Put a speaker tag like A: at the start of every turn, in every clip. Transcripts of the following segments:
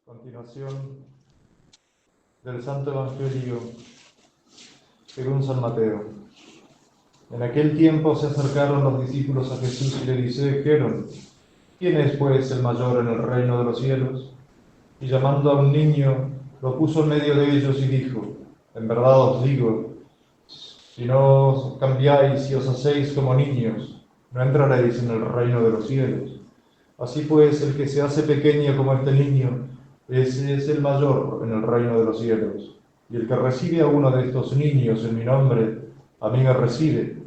A: Continuación del Santo Evangelio según San Mateo. En aquel tiempo se acercaron los discípulos a Jesús y le dijeron: ¿Quién es pues el mayor en el reino de los cielos? Y llamando a un niño, lo puso en medio de ellos y dijo: En verdad os digo, si no os cambiáis y os hacéis como niños, no entraréis en el reino de los cielos. Así pues, el que se hace pequeño como este niño, ese es el mayor en el reino de los cielos. Y el que recibe a uno de estos niños en mi nombre, a mí me recibe.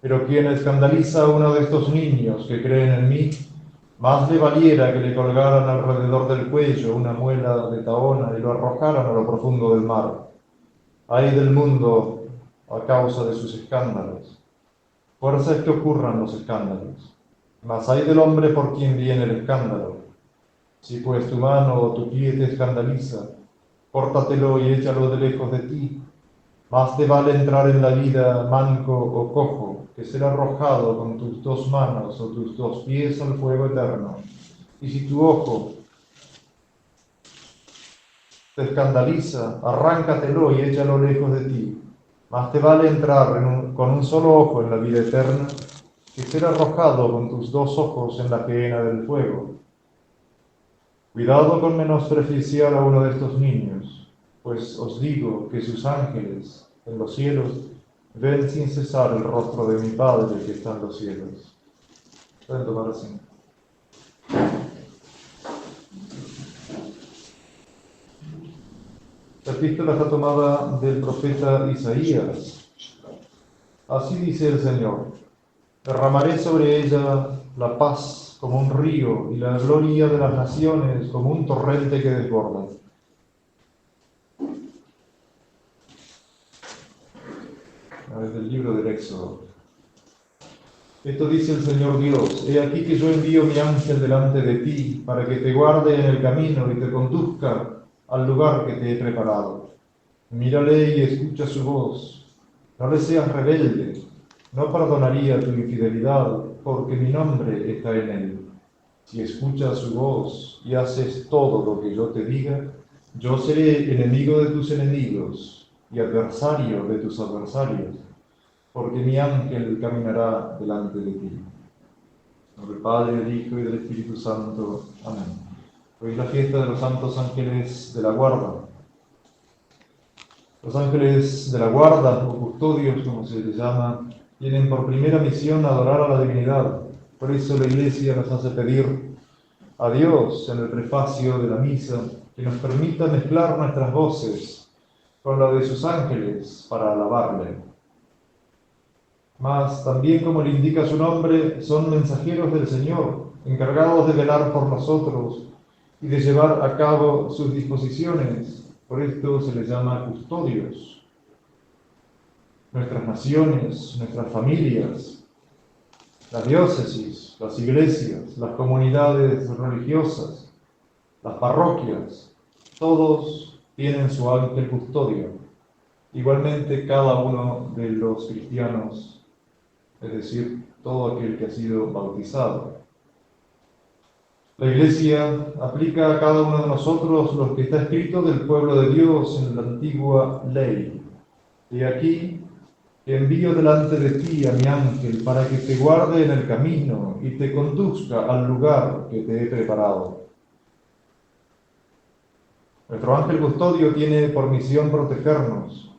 A: Pero quien escandaliza a uno de estos niños que creen en mí, más le valiera que le colgaran alrededor del cuello una muela de tahona y lo arrojaran a lo profundo del mar. Ay del mundo a causa de sus escándalos. Fuerza es que ocurran los escándalos. Mas ay del hombre por quien viene el escándalo. Si pues tu mano o tu pie te escandaliza, córtatelo y échalo de lejos de ti. Más te vale entrar en la vida manco o cojo, que ser arrojado con tus dos manos o tus dos pies al fuego eterno. Y si tu ojo te escandaliza, arráncatelo y échalo lejos de ti. Más te vale entrar con un solo ojo en la vida eterna, que ser arrojado con tus dos ojos en la gehenna del fuego. Cuidado con menospreciar a uno de estos niños, pues os digo que sus ángeles en los cielos ven sin cesar el rostro de mi Padre que está en los cielos. Pueden tomar asiento. La epístola está tomada del profeta Isaías. Así dice el Señor: derramaré sobre ella la paz como un río y la gloria de las naciones como un torrente que desborda. Desde el libro del Éxodo. Esto dice el Señor Dios: He aquí que yo envío mi ángel delante de ti para que te guarde en el camino y te conduzca al lugar que te he preparado. Mírale y escucha su voz. No le seas rebelde. No perdonaría tu infidelidad, porque mi nombre está en él. Si escuchas su voz y haces todo lo que yo te diga, yo seré enemigo de tus enemigos y adversario de tus adversarios, porque mi ángel caminará delante de ti. En nombre del Padre, del Hijo y del Espíritu Santo. Amén. Hoy es la fiesta de los santos ángeles de la guarda. Los ángeles de la guarda, o custodios, como se les llama, tienen por primera misión adorar a la divinidad. Por eso la Iglesia nos hace pedir a Dios en el prefacio de la misa que nos permita mezclar nuestras voces con la de sus ángeles para alabarle. Mas también, como le indica su nombre, son mensajeros del Señor, encargados de velar por nosotros y de llevar a cabo sus disposiciones. Por esto se les llama custodios. Nuestras naciones, nuestras familias, las diócesis, las iglesias, las comunidades religiosas, las parroquias, todos tienen su ángel custodio. Igualmente cada uno de los cristianos, es decir, todo aquel que ha sido bautizado. La Iglesia aplica a cada uno de nosotros lo que está escrito del pueblo de Dios en la antigua ley. Y aquí te envío delante de ti a mi ángel para que te guarde en el camino y te conduzca al lugar que te he preparado. Nuestro ángel custodio tiene por misión protegernos,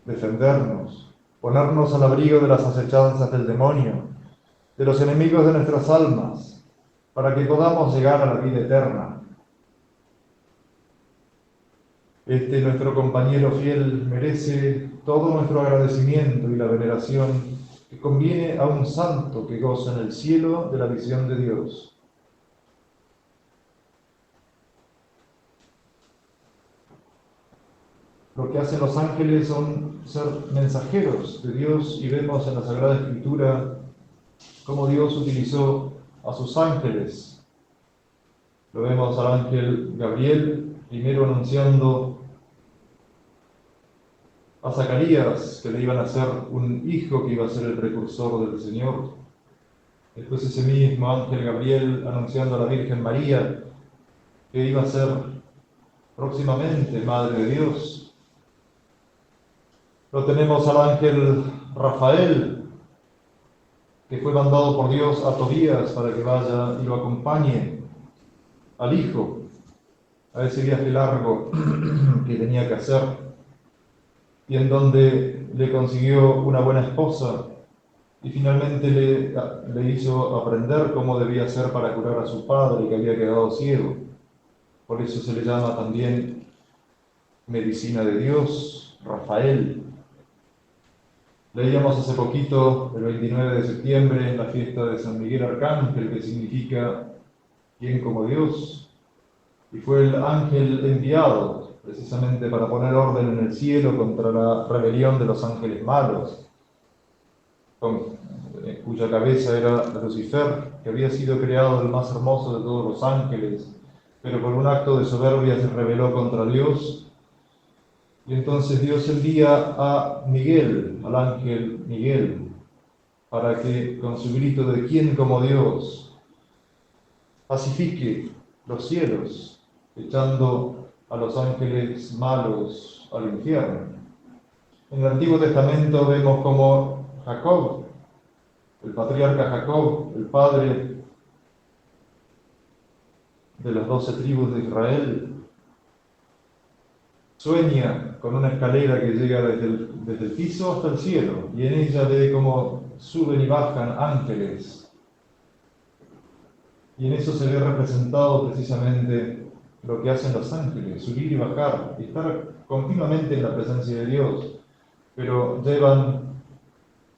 A: defendernos, ponernos al abrigo de las acechanzas del demonio, de los enemigos de nuestras almas, para que podamos llegar a la vida eterna. Este nuestro compañero fiel merece todo nuestro agradecimiento y la veneración que conviene a un santo que goza en el cielo de la visión de Dios. Lo que hacen los ángeles son ser mensajeros de Dios, y vemos en la Sagrada Escritura cómo Dios utilizó a sus ángeles. Lo vemos al ángel Gabriel, primero anunciando a Zacarías que le iban a hacer un hijo que iba a ser el precursor del Señor. Después ese mismo ángel Gabriel anunciando a la Virgen María que iba a ser próximamente Madre de Dios. Lo tenemos al ángel Rafael, que fue mandado por Dios a Tobías para que vaya y lo acompañe al hijo a ese viaje largo que tenía que hacer, y en donde le consiguió una buena esposa y finalmente le hizo aprender cómo debía ser para curar a su padre, que había quedado ciego. Por eso se le llama también medicina de Dios, Rafael. Leíamos hace poquito, el 29 de septiembre, la fiesta de San Miguel Arcángel, que significa ¿quién como Dios? Y fue el ángel enviado precisamente para poner orden en el cielo contra la rebelión de los ángeles malos, cuya cabeza era Lucifer, que había sido creado el más hermoso de todos los ángeles, pero por un acto de soberbia se rebeló contra Dios. Y entonces Dios envía a Miguel, al ángel Miguel, para que con su grito de ¿quién como Dios? Pacifique los cielos, echando a los ángeles malos al infierno. En el Antiguo Testamento vemos como Jacob, el patriarca Jacob, el padre de las 12 tribus de Israel, sueña con una escalera que llega desde el piso hasta el cielo, y en ella ve cómo suben y bajan ángeles. Y en eso se ve representado precisamente lo que hacen los ángeles, subir y bajar, y estar continuamente en la presencia de Dios, pero llevan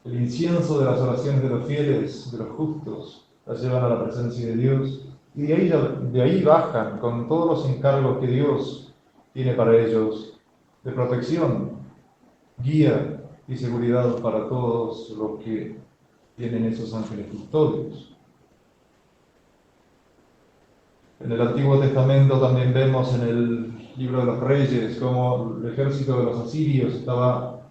A: el incienso de las oraciones de los fieles, de los justos, las llevan a la presencia de Dios, y de ahí bajan con todos los encargos que Dios tiene para ellos, de protección, guía y seguridad para todos los que tienen esos ángeles custodios. En el Antiguo Testamento también vemos en el libro de los Reyes cómo el ejército de los asirios estaba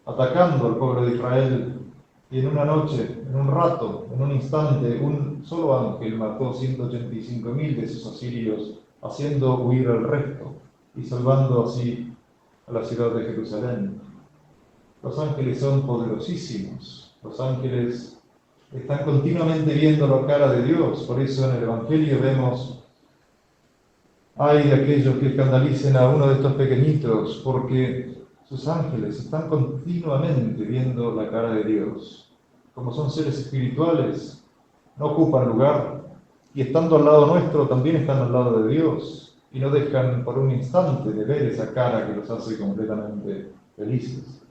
A: atacando al pueblo de Israel, y en una noche, en un rato, en un instante, un solo ángel mató 185.000 de esos asirios, haciendo huir al resto y salvando así a la ciudad de Jerusalén. Los ángeles son poderosísimos, los ángeles están continuamente viendo la cara de Dios. Por eso en el Evangelio vemos: ay de aquellos que escandalicen a uno de estos pequeñitos, porque sus ángeles están continuamente viendo la cara de Dios. Como son seres espirituales, no ocupan lugar, y estando al lado nuestro también están al lado de Dios, y no dejan por un instante de ver esa cara que los hace completamente felices.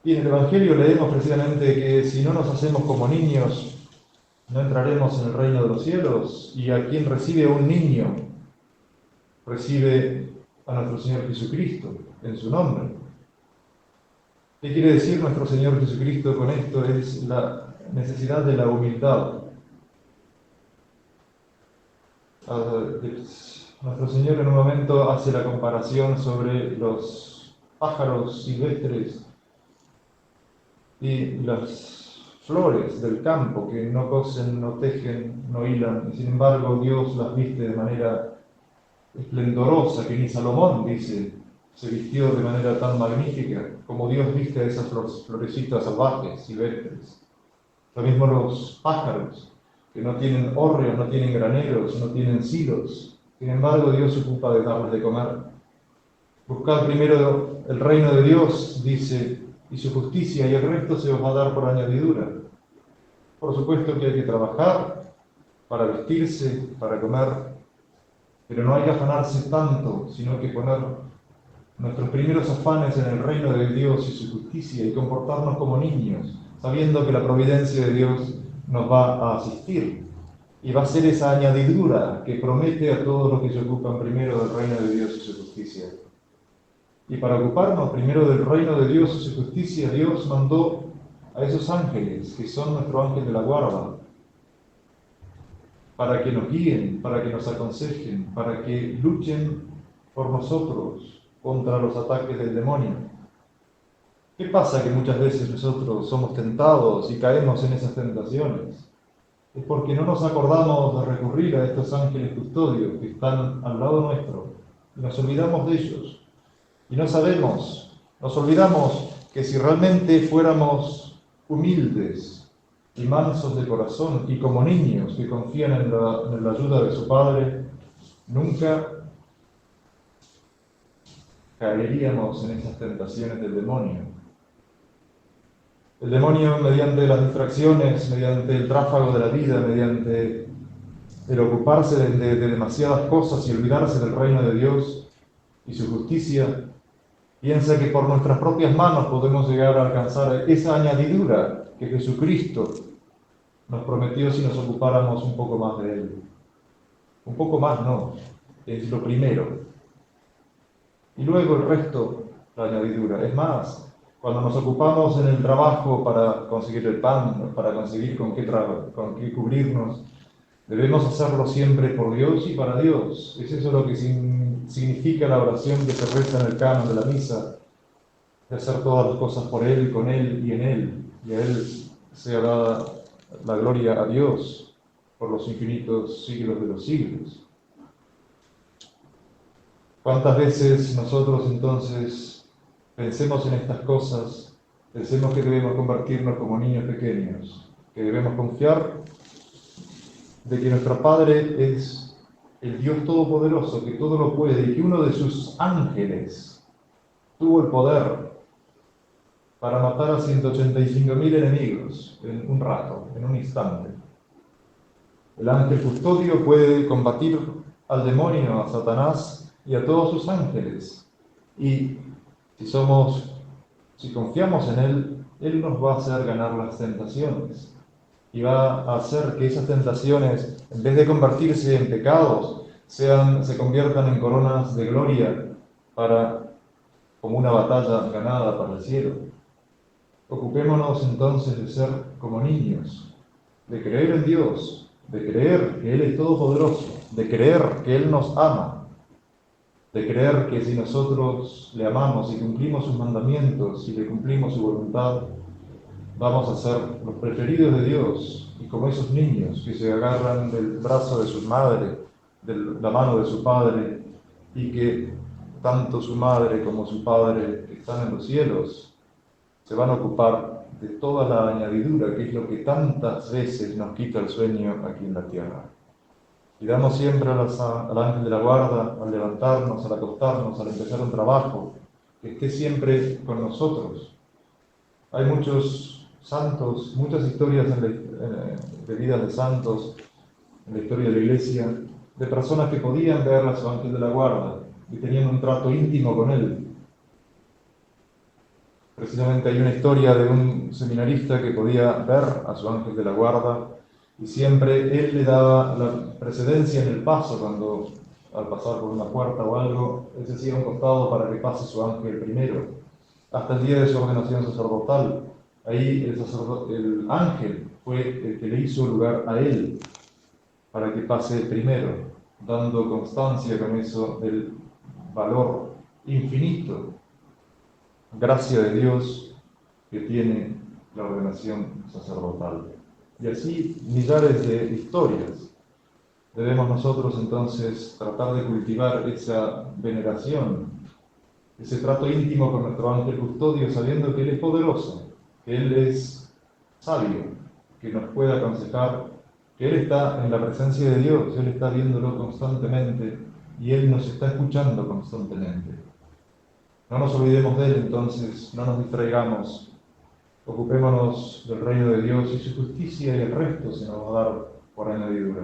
A: Y en el Evangelio leemos precisamente que si no nos hacemos como niños, no entraremos en el reino de los cielos, y a quien recibe un niño, recibe a nuestro Señor Jesucristo en su nombre. ¿Qué quiere decir nuestro Señor Jesucristo con esto? Es la necesidad de la humildad. Nuestro Señor en un momento hace la comparación sobre los pájaros silvestres y las flores del campo, que no cosen, no tejen, no hilan, y sin embargo Dios las viste de manera esplendorosa, que ni Salomón, dice, se vistió de manera tan magnífica como Dios viste a esas florecitas salvajes, silvestres. Lo mismo los pájaros, que no tienen hórreos, no tienen graneros, no tienen silos. Sin embargo, Dios se ocupa de darles de comer. Buscad primero el reino de Dios, dice, y su justicia, y el resto se os va a dar por añadidura. Por supuesto que hay que trabajar para vestirse, para comer, pero no hay que afanarse tanto, sino que poner nuestros primeros afanes en el reino de Dios y su justicia, y comportarnos como niños, sabiendo que la providencia de Dios nos va a asistir, y va a ser esa añadidura que promete a todos los que se ocupan primero del reino de Dios y su justicia. Y para ocuparnos primero del reino de Dios y su justicia, Dios mandó a esos ángeles, que son nuestro ángel de la guarda, para que nos guíen, para que nos aconsejen, para que luchen por nosotros contra los ataques del demonio. ¿Qué pasa? Que muchas veces nosotros somos tentados y caemos en esas tentaciones. es porque no nos acordamos de recurrir a estos ángeles custodios que están al lado nuestro, y nos olvidamos de ellos. Y no sabemos, nos olvidamos que si realmente fuéramos humildes y mansos de corazón, y como niños que confían en la ayuda de su Padre, nunca caeríamos en esas tentaciones del demonio. El demonio, mediante las distracciones, mediante el tráfago de la vida, mediante el ocuparse de demasiadas cosas y olvidarse del reino de Dios y su justicia, piensa que por nuestras propias manos podemos llegar a alcanzar esa añadidura que Jesucristo nos prometió si nos ocupáramos un poco más de Él. Un poco más no, es lo primero. Y luego el resto, la añadidura. Es más, cuando nos ocupamos en el trabajo para conseguir el pan, para conseguir con qué cubrirnos, debemos hacerlo siempre por Dios y para Dios. Es eso lo que significa la oración que se reza en el canon de la misa, de hacer todas las cosas por Él, con Él y en Él. Y a Él sea dada la gloria a Dios por los infinitos siglos de los siglos. ¿Cuántas veces nosotros entonces pensemos en estas cosas, pensemos que debemos convertirnos como niños pequeños, que debemos confiar de que nuestro Padre es el Dios Todopoderoso, que todo lo puede, y que uno de sus ángeles tuvo el poder para matar a 185.000 enemigos en un rato, en un instante? El ángel custodio puede combatir al demonio, a Satanás y a todos sus ángeles. Y si confiamos en Él, Él nos va a hacer ganar las tentaciones. Y va a hacer que esas tentaciones, en vez de convertirse en pecados, se conviertan en coronas de gloria como una batalla ganada para el cielo. Ocupémonos entonces de ser como niños, de creer en Dios, de creer que Él es todopoderoso, de creer que Él nos ama, de creer que si nosotros le amamos y cumplimos sus mandamientos y le cumplimos su voluntad, vamos a ser los preferidos de Dios, y como esos niños que se agarran del brazo de su madre, de la mano de su padre, y que tanto su madre como su padre que están en los cielos se van a ocupar de toda la añadidura, que es lo que tantas veces nos quita el sueño aquí en la tierra. Y damos siempre al ángel de la guarda, al levantarnos, al acostarnos, al empezar un trabajo, que esté siempre con nosotros. Hay muchos santos, muchas historias de vidas de santos en la historia de la Iglesia, de personas que podían ver a su ángel de la guarda y tenían un trato íntimo con él. Precisamente hay una historia de un seminarista que podía ver a su ángel de la guarda, y siempre él le daba la precedencia en el paso, cuando al pasar por una puerta o algo, él se hacía un costado para que pase su ángel primero, hasta el día de su ordenación sacerdotal. Ahí el ángel fue el que le hizo lugar a él para que pase primero, dando constancia con eso del valor infinito, gracia de Dios, que tiene la ordenación sacerdotal. Y así millares de historias. Debemos nosotros entonces tratar de cultivar esa veneración, ese trato íntimo con nuestro ángel custodio, sabiendo que Él es poderoso, que Él es sabio, que nos puede aconsejar, que Él está en la presencia de Dios, Él está viéndolo constantemente y Él nos está escuchando constantemente. No nos olvidemos de Él entonces, no nos distraigamos. Ocupémonos del reino de Dios y su justicia, y el resto se nos va a dar por añadidura.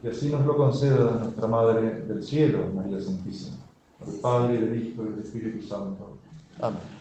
A: Y así nos lo conceda nuestra Madre del Cielo, María Santísima, del Padre, y del Hijo y del Espíritu Santo. Amén.